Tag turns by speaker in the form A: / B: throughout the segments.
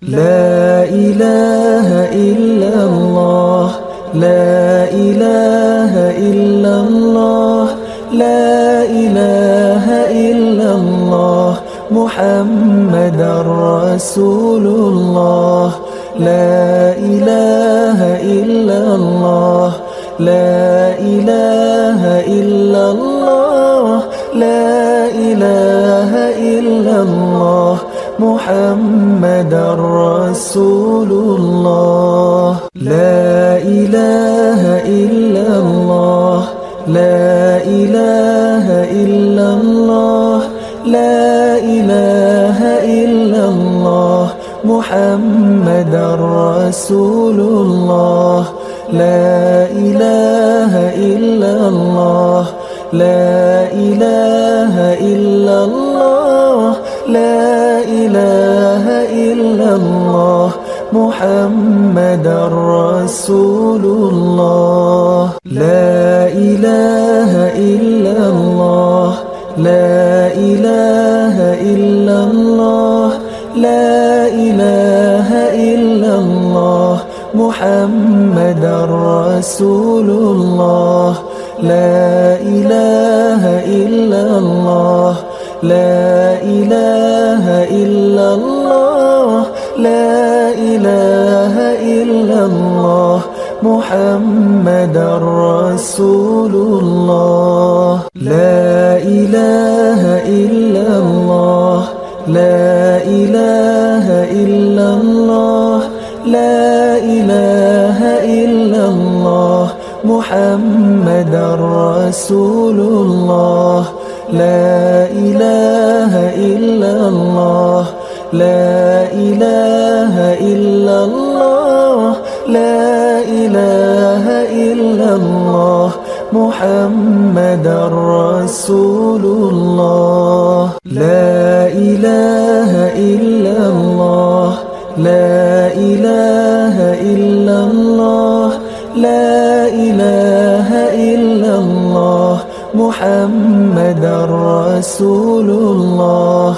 A: لا إله إلا الله، لا إله إلا الله، لا إله إلا الله، محمد رسول الله. لا إله إلا الله، لا إله إلا الله، لا إله إلا الله، محمد رسول الله. لا إله إلا الله، لا إله إلا الله، لا إله إلا الله، محمد رسول الله. لا إله إلا الله، لا إله إلا الله، لا إله إلا الله، محمد رسول الله. لا إله إلا الله، لا إله إلا الله، لا إله إلا الله، محمد رسول الله. لا إله إلا الله، لا إله إلا الله، لا إله إلا الله، محمد رسول الله. لا إله إلا الله، لا إله إلا الله، لا إله إلا الله، محمد رسول الله. لا إله إلا الله، لا إله إلا الله، لا إله إلا الله، محمد رسول الله. لا إله إلا الله، لا إله إلا الله، لا إله إلا الله، محمد رسول الله.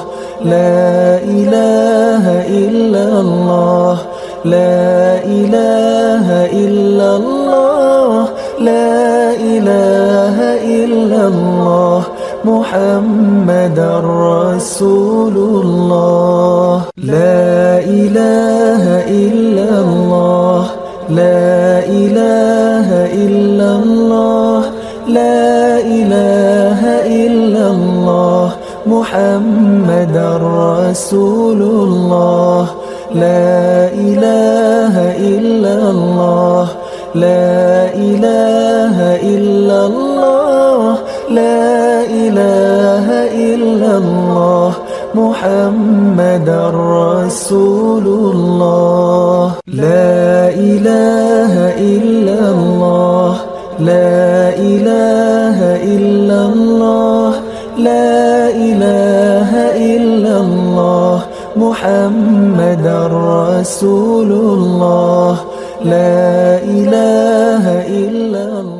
A: لا إله إلا الله، لا إله إلا الله، لا إله إلا الله، محمد رسول الله. لا إله إلا الله، لا إله إلا الله، لا إله إلا الله، محمد رسول الله. لا إله إلا الله، لا إله إلا الله، لا إله إلا الله، محمد رسول الله. لا إله إلا الله، لا إله إلا الله، لا إله إلا الله، محمد رسول الله. لا إله إلا الله.